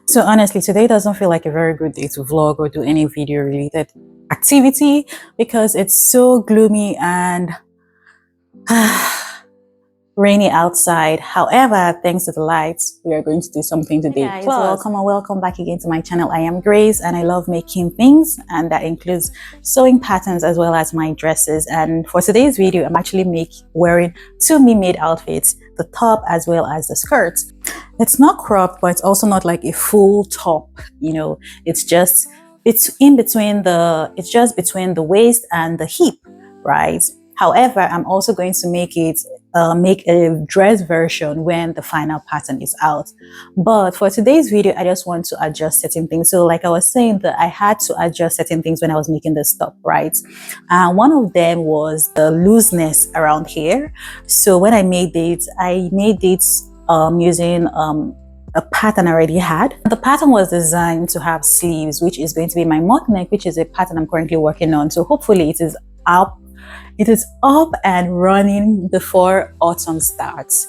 So honestly, today doesn't feel like a very good day to vlog or do any video related activity because it's so gloomy and rainy outside. However, thanks to the lights, we are going to do something today. Hey guys, welcome and welcome back again to my channel. I am Grace and I love making things, and that includes sewing patterns as well as my dresses. And for today's video, I'm actually wearing two me-made outfits, the top as well as the skirts. It's not cropped, but it's also not like a full top, you know, it's just between the waist and the hip, right? However, I'm also going to make a dress version when the final pattern is out. But for today's video, I just want to adjust certain things. So like I was saying, that I had to adjust certain things when I was making this top, right? And one of them was the looseness around here. So when I made it using a pattern I already had. The pattern was designed to have sleeves, which is going to be my Mockneck, which is a pattern I'm currently working on. So hopefully it is up and running before autumn starts.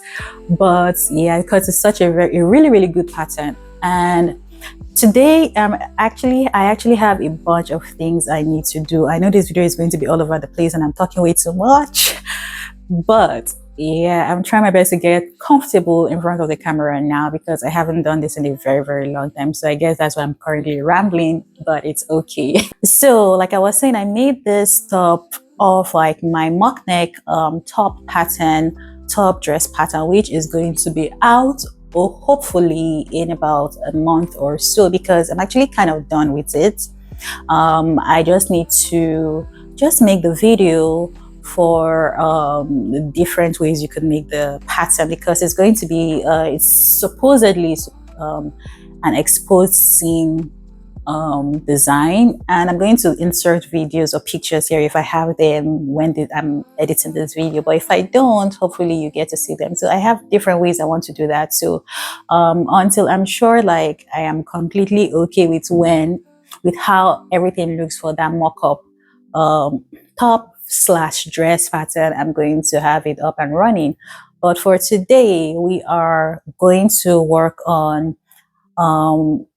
But yeah, because it's such a really good pattern. And today I actually have a bunch of things I need to do. I know this video is going to be all over the place and I'm talking way too much, but yeah, I'm trying my best to get comfortable in front of the camera now because I haven't done this in a very long time. So I guess that's why I'm currently rambling, but it's okay. So like I was saying, I made this top of like my mock neck top dress pattern, which is going to be out or hopefully in about a month or so, because I'm actually kind of done with it. I just need to make the video for the different ways you could make the pattern, because it's going to be it's supposedly an exposed seam design, and I'm going to insert videos or pictures here if I have them when I'm editing this video, but if I don't, hopefully you get to see them. So I have different ways I want to do that. So until I'm sure like I am completely okay with how everything looks for that mock-up top / dress pattern, I'm going to have it up and running. But for today, we are going to work on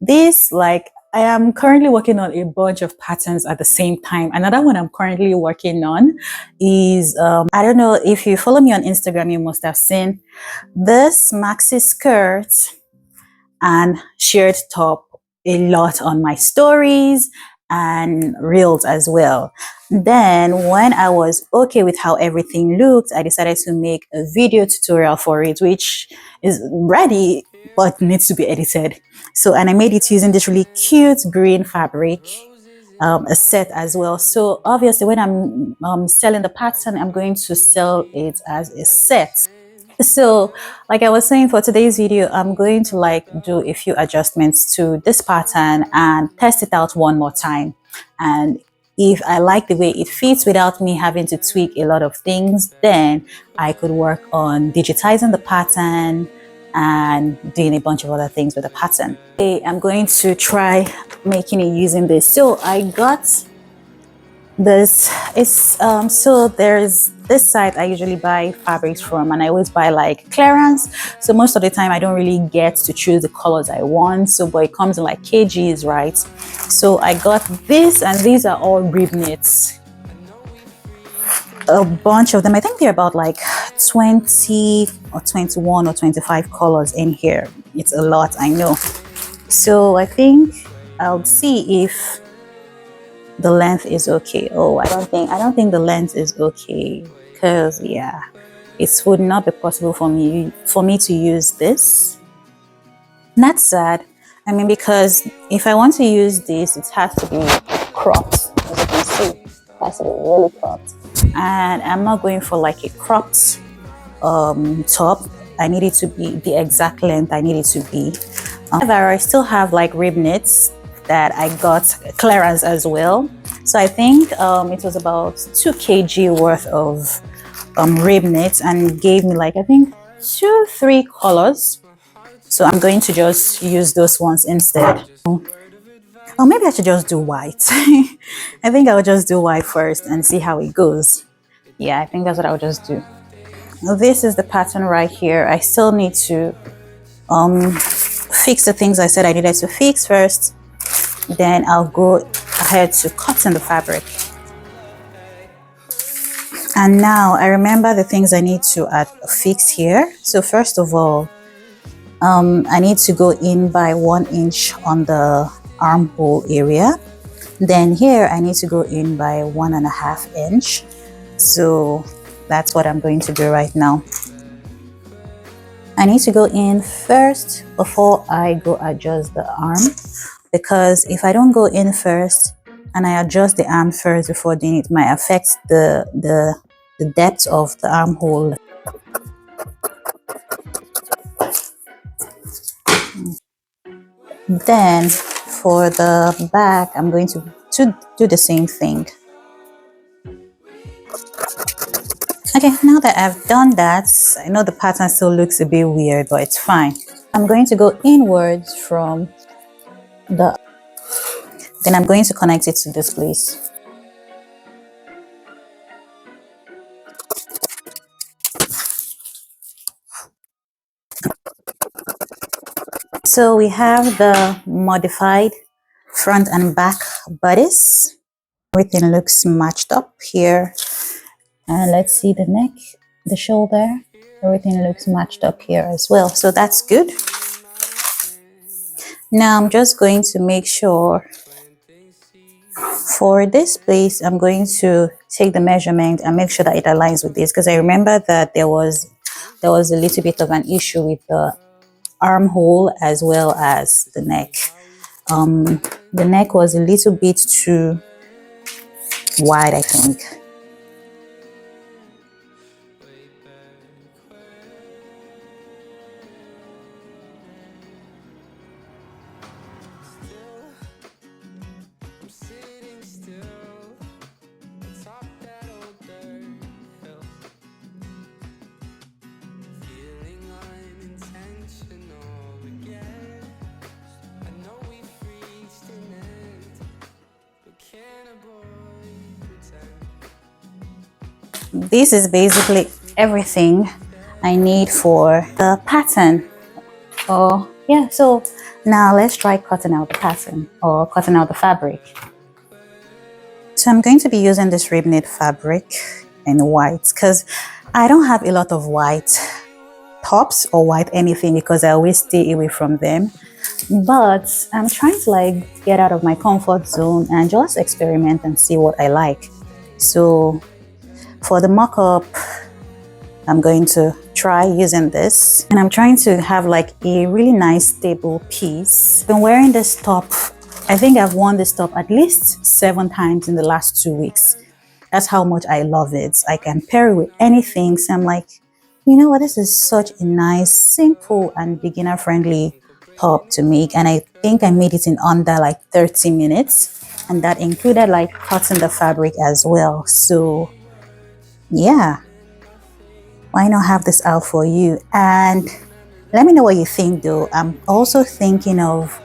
this. Like, I am currently working on a bunch of patterns at the same time. Another one I'm currently working on is I don't know if you follow me on Instagram, you must have seen this maxi skirt and shared top a lot on my stories and reels as well. Then when I was okay with how everything looked, I decided to make a video tutorial for it, which is ready but needs to be edited. So, and I made it using this really cute green fabric, a set as well. So obviously when I'm selling the pattern, I'm going to sell it as a set. So like I was saying, for today's video, I'm going to like do a few adjustments to this pattern and test it out one more time. And if I like the way it fits without me having to tweak a lot of things, then I could work on digitizing the pattern and doing a bunch of other things with the pattern. Today, I'm going to try making it using this. So I got this. So there's this site I usually buy fabrics from, and I always buy like clearance. So most of the time I don't really get to choose the colors I want. So but it comes in like kgs, right? So I got this, and these are all rib knits. A bunch of them. I think they're about like 20 or 21 or 25 colors in here. It's a lot, I know. So I think I'll see if the length is okay. Oh, I don't think the length is okay, because yeah, it would not be possible for me to use this. Not sad. I mean, because if I want to use this, it has to be cropped, as you can see. It has to be really cropped, and I'm not going for like a cropped top. I need it to be the exact length I need it to be. However, I still have like rib knits that I got clearance as well. So I think it was about 2 kg worth of rib knits, and gave me like I think 2-3 colors. So I'm going to just use those ones instead. Or maybe I should just do white. I think I'll just do white first and see how it goes. Yeah, I think that's what I'll just do. Now, this is the pattern right here. I still need to fix the things I said I needed to fix first. Then I'll go ahead to cutting the fabric. And now I remember the things I need to fix here. So first of all, I need to go in by 1 inch on the armhole area. Then here I need to go in by 1.5 inch. So that's what I'm going to do right now. I need to go in first before I go adjust the arm, because if I don't go in first and I adjust the arm first before doing it, might affect the depth of the armhole. Then for the back, I'm going to do the same thing. Okay, now that I've done that, I know the pattern still looks a bit weird, but it's fine. I'm going to go inwards from then I'm going to connect it to this place. So we have the modified front and back bodice. Everything looks matched up here. And let's see the neck, the shoulder. Everything looks matched up here as well. So that's good. Now I'm just going to make sure for this place, I'm going to take the measurement and make sure that it aligns with this, because I remember that there was a little bit of an issue with the armhole as well as the neck. The neck was a little bit too wide, I think. This is basically everything I need for the pattern. Oh yeah, so now let's try cutting out the pattern or cutting out the fabric. So I'm going to be using this rib knit fabric in white, because I don't have a lot of white tops or white anything, because I always stay away from them. But I'm trying to like get out of my comfort zone and just experiment and see what I like. So for the mock-up, I'm going to try using this, and I'm trying to have like a really nice stable piece. I've been wearing this top, I think I've worn this top at least 7 times in the last 2 weeks. That's how much I love it. I can pair it with anything. So I'm like, you know what, this is such a nice, simple and beginner friendly top to make, and I think I made it in under like 30 minutes, and that included like cutting the fabric as well. So yeah, why not have this out for you? And let me know what you think though. I'm also thinking of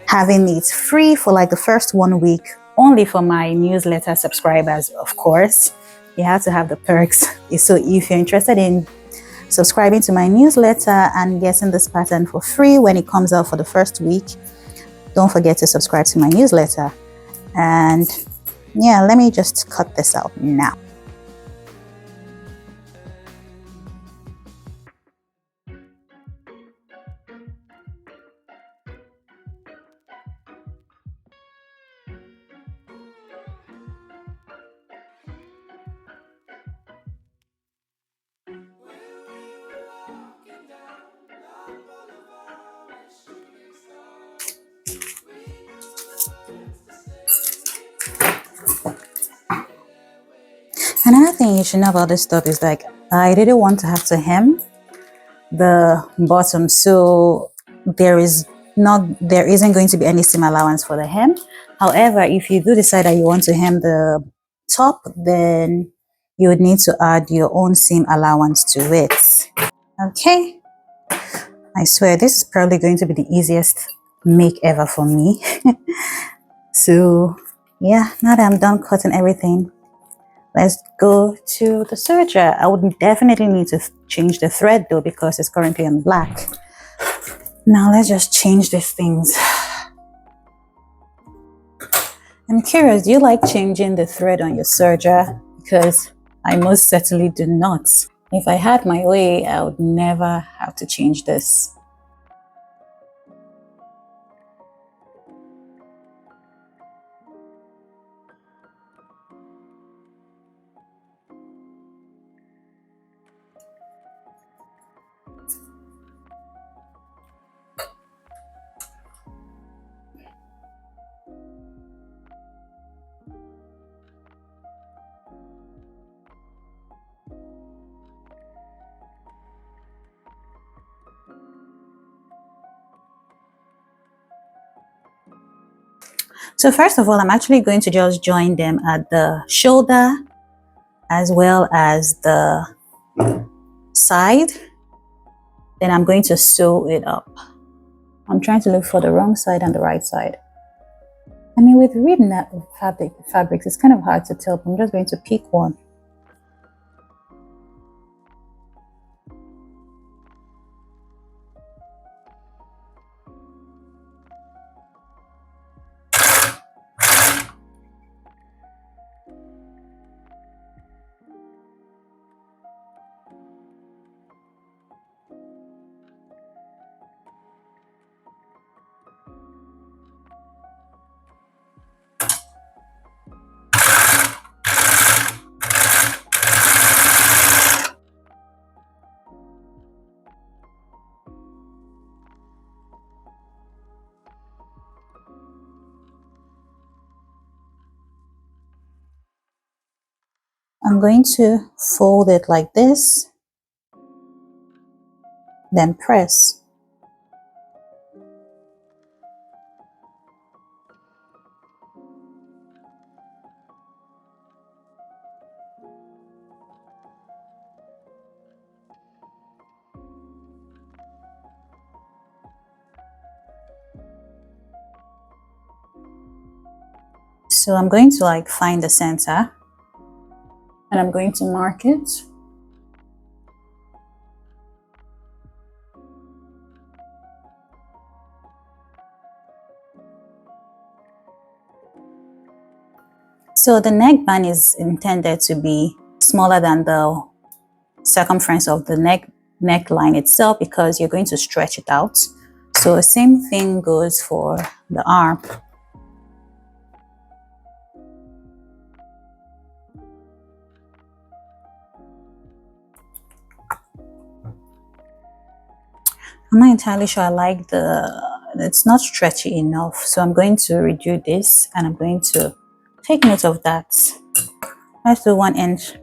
having it free for like the first 1 week, only for my newsletter subscribers, of course. You have to have the perks. So if you're interested in subscribing to my newsletter and getting this pattern for free when it comes out for the first week, don't forget to subscribe to my newsletter. And yeah, let me just cut this out now. Another thing you should know about this top is like, I didn't want to have to hem the bottom, so there isn't going to be any seam allowance for the hem. However, if you do decide that you want to hem the top, then you would need to add your own seam allowance to it. Okay, I swear this is probably going to be the easiest make ever for me. So yeah, now that I'm done cutting everything, let's go to the serger. I would definitely need to change the thread though, because it's currently on black. Now let's just change these things. I'm curious, do you like changing the thread on your serger? Because I most certainly do not. If I had my way, I would never have to change this. So first of all, I'm actually going to just join them at the shoulder as well as the side. Then I'm going to sew it up. I'm trying to look for the wrong side and the right side. I mean, with reading that fabrics, it's kind of hard to tell, but I'm just going to pick one. I'm going to fold it like this, then press. So I'm going to like find the center and I'm going to mark it. So the neckband is intended to be smaller than the circumference of the neckline itself because you're going to stretch it out. So the same thing goes for the arm. I'm not entirely sure I like it's not stretchy enough. So I'm going to redo this and I'm going to take note of that. Let's do 1 inch.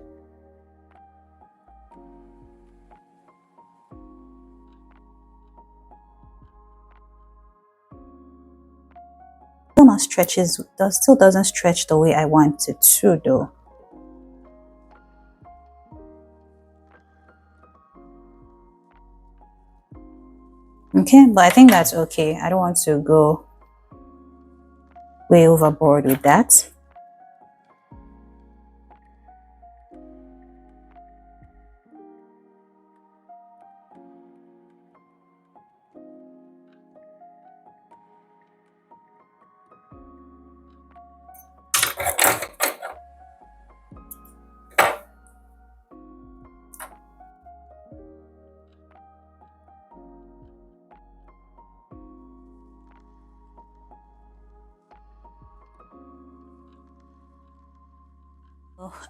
Still doesn't stretch the way I want it to though. Okay, but I think that's okay. I don't want to go way overboard with that.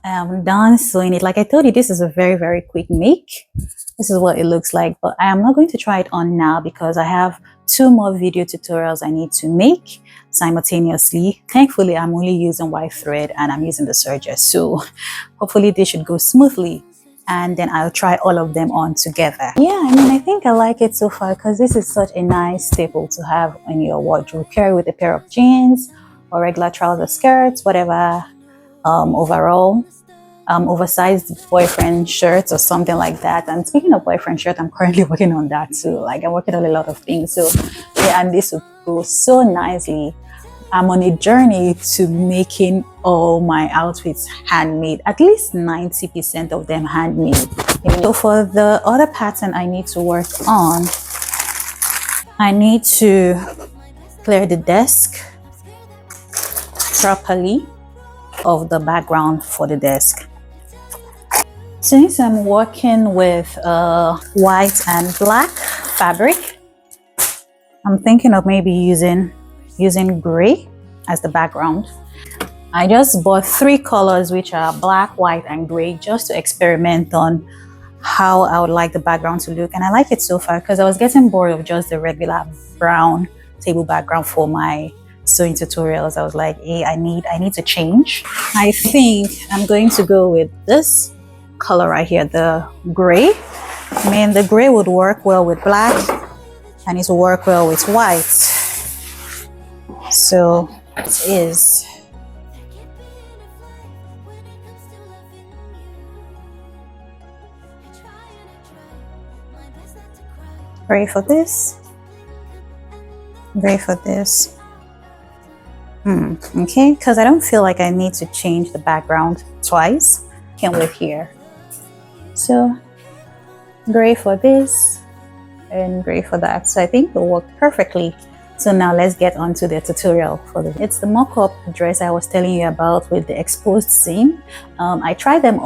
I'm done sewing it. Like I told you, this is a very quick make. This is what it looks like, but I am not going to try it on now because I have 2 more video tutorials I need to make simultaneously. Thankfully, I'm only using white thread and I'm using the serger, so hopefully this should go smoothly and then I'll try all of them on together. Yeah, I mean, I think I like it so far because this is such a nice staple to have in your wardrobe. Carry with a pair of jeans or regular trouser skirts, whatever. Overall, oversized boyfriend shirts or something like that. And speaking of boyfriend shirt, I'm currently working on that too. Like I'm working on a lot of things. So yeah, and this would go so nicely. I'm on a journey to making all my outfits handmade, at least 90% of them handmade. So for the other pattern I need to work on, I need to clear the desk properly of the background for the desk. Since I'm working with white and black fabric, I'm thinking of maybe using gray as the background. I just bought 3 colors, which are black, white, and gray, just to experiment on how I would like the background to look. And I like it so far because I was getting bored of just the regular brown table background for my sewing tutorials. I was like, hey, I need to change. I think I'm going to go with this color right here, the gray. I mean, the gray would work well with black and it will work well with white. So it is. Gray for this, gray for this. Okay, because I don't feel like I need to change the background twice. Can't wait here. So gray for this and gray for that. So I think it'll work perfectly. So now let's get on to the tutorial for this. It's the mock-up dress I was telling you about with the exposed seam. I tried them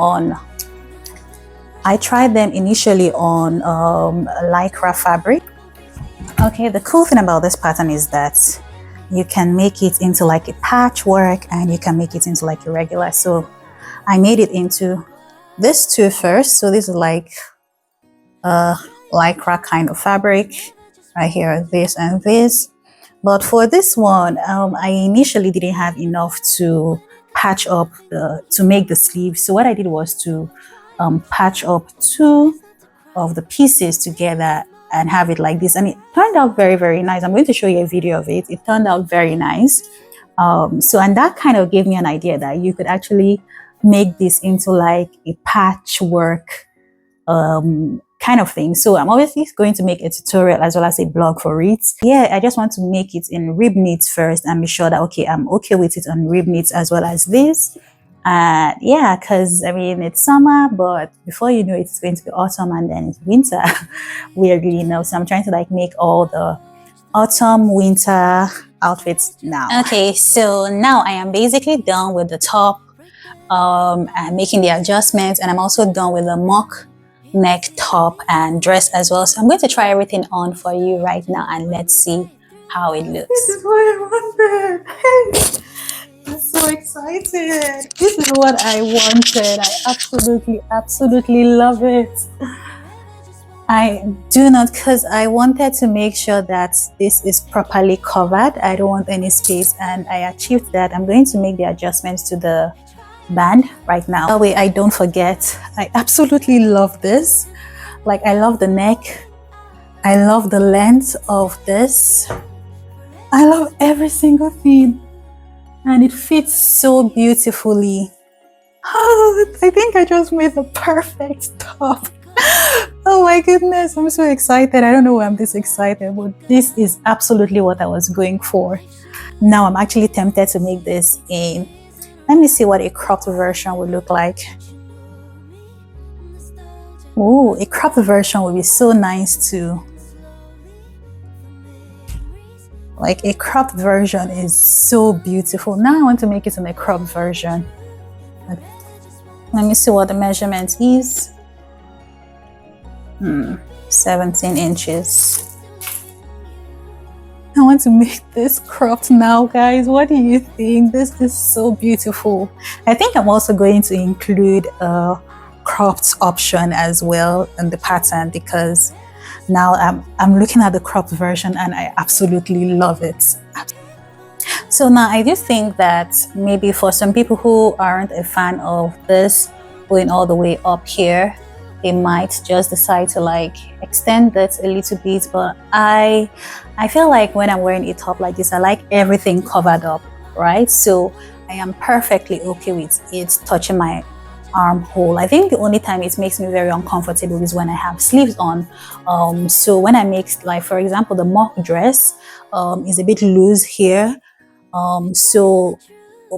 initially on lycra fabric. Okay, the cool thing about this pattern is that you can make it into like a patchwork and you can make it into like a regular. So I made it into this two first. So this is like a lycra kind of fabric right here, this and this. But for this one, I initially didn't have enough to patch up to make the sleeves. So what I did was to patch up 2 of the pieces together and have it like this, and it turned out very, very nice. I'm going to show you a video of it. It turned out very nice. And that kind of gave me an idea that you could actually make this into like a patchwork kind of thing. So I'm obviously going to make a tutorial as well as a blog for it. Yeah, I just want to make it in rib knits first and be sure that okay, I'm okay with it on rib knits as well as this. Yeah, because I mean it's summer, but before you know it, it's going to be autumn and then it's winter. Weirdly enough, so I'm trying to like make all the autumn winter outfits now. Okay, so now I am basically done with the top. I'm making the adjustments, and I'm also done with the mock neck top and dress as well. So I'm going to try everything on for you right now and let's see how it looks. This is what I wanted. I'm so excited. This is what I wanted. I absolutely love it. I do not, because I wanted to make sure that this is properly covered. I don't want any space, and I achieved that. I'm going to make the adjustments to the band right now. That way I don't forget. I absolutely love this. Like, I love the neck. I love the length of this. I love every single thing. And it fits so beautifully. Oh, I think I just made the perfect top. Oh my goodness, I'm so excited. I don't know why I'm this excited, but this is absolutely what I was going for. Now I'm actually tempted to make this in, let me see what a cropped version would look like. Oh, a cropped version would be so nice too. Like, a cropped version is so beautiful. Now I want to make it in a cropped version. Let me see what the measurement is. 17 inches. I want to make this cropped now, guys. What do you think? This is so beautiful. I think I'm also going to include a cropped option as well in the pattern, because now I'm looking at the cropped version and I absolutely love it. So now I do think that maybe for some people who aren't a fan of this going all the way up here, they might just decide to like extend that a little bit. But I feel like when I'm wearing a top like this, I like everything covered up, right? So I am perfectly okay with it touching my armhole. I think the only time it makes me very uncomfortable is when I have sleeves on. So when I make, like, for example, the mock dress is a bit loose here. So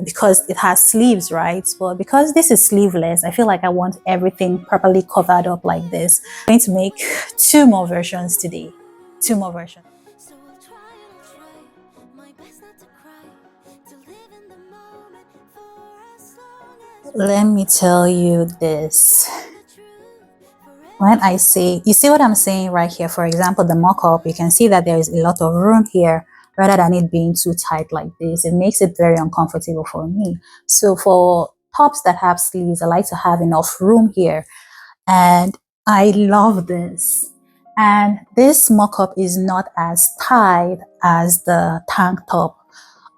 because it has sleeves, right? But because this is sleeveless, I feel like I want everything properly covered up like this. I'm going to make 2 more versions today. 2 more versions. let me tell you this. When I say, you see what I'm saying right here, for example, the mock-up, you can see that there is a lot of room here rather than it being too tight like this. It makes it very uncomfortable for me. So for tops that have sleeves, I like to have enough room here. And I love this. And this mock-up is not as tight as the tank top.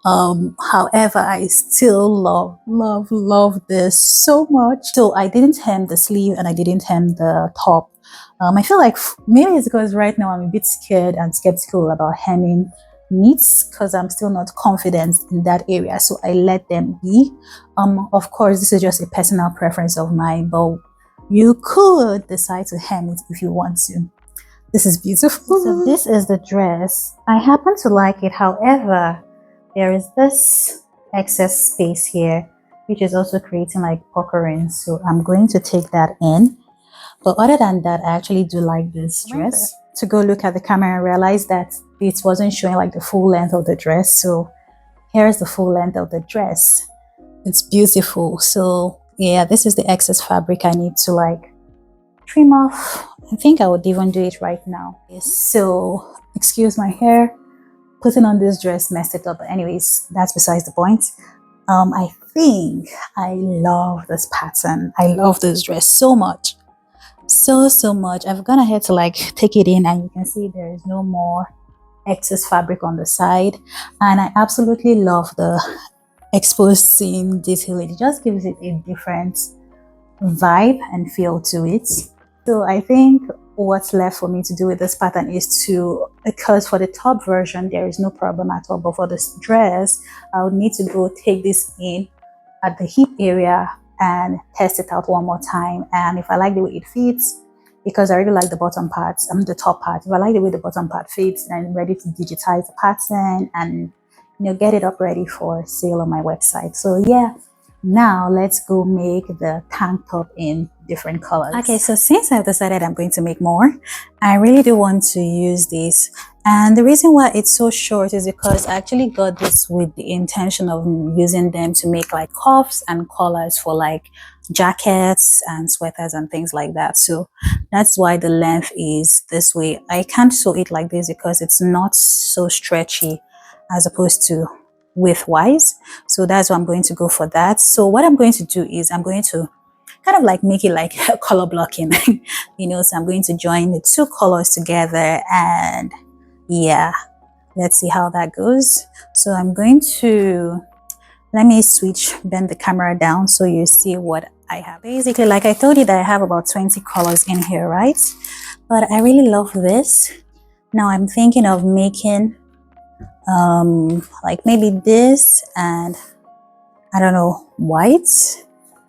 However, I still love this so much. So I didn't hem the sleeve and I didn't hem the top. I feel like maybe it's because right now I'm a bit scared and skeptical about hemming knits because I'm still not confident in that area. So I let them be. Of course, this is just a personal preference of mine, but you could decide to hem it if you want to. This is beautiful. So this is the dress. I happen to like it. However, there is this excess space here, which is also creating like puckering. So I'm going to take that in. But other than that, I actually do like this dress. To go look at the camera and realize that it wasn't showing like the full length of the dress. So here's the full length of the dress. It's beautiful. So yeah, this is the excess fabric I need to like trim off. I think I would even do it right now. So excuse my hair. Putting on this dress messed it up, but anyways, that's besides the point. I think I love this pattern. I love this dress so much, so much. I've gone ahead to like take it in and you can see there is no more excess fabric on the side, and I absolutely love the exposed seam detail. It just gives it a different vibe and feel to it. So I think what's left for me to do with this pattern is to, because for the top version there is no problem at all, but for this dress I would need to go take this in at the hip area and test it out one more time. And if I like the way it fits, because I really like the bottom part, the top part, if I like the way the bottom part fits, then I'm ready to digitize the pattern and get it up ready for sale on my website. So yeah, now let's go make the tank top in different colors. Okay, so since I've decided I'm going to make more, I really do want to use this. And the reason why it's so short is because I actually got this with the intention of using them to make like cuffs and collars for like jackets and sweaters and things like that. So that's why the length is this way. I can't sew it like this because it's not so stretchy as opposed to width-wise. So that's why I'm going to go for that. So what I'm going to do is I'm going to kind of like make it like color blocking, so I'm going to join the two colors together, and yeah, let's see how that goes. So I'm going to, let me bend the camera down so you see what I have. Basically, like I told you that I have about 20 colors in here, right? But I really love this. Now I'm thinking of making like maybe this and I don't know, white.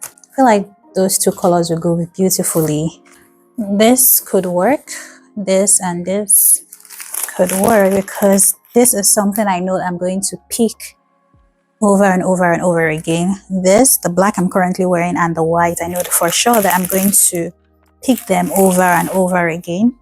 I feel like those two colors will go beautifully. This could work. This and this could work because this is something I know I'm going to pick over and over and over again. This, the black I'm currently wearing, and the white, I know for sure that I'm going to pick them over and over again.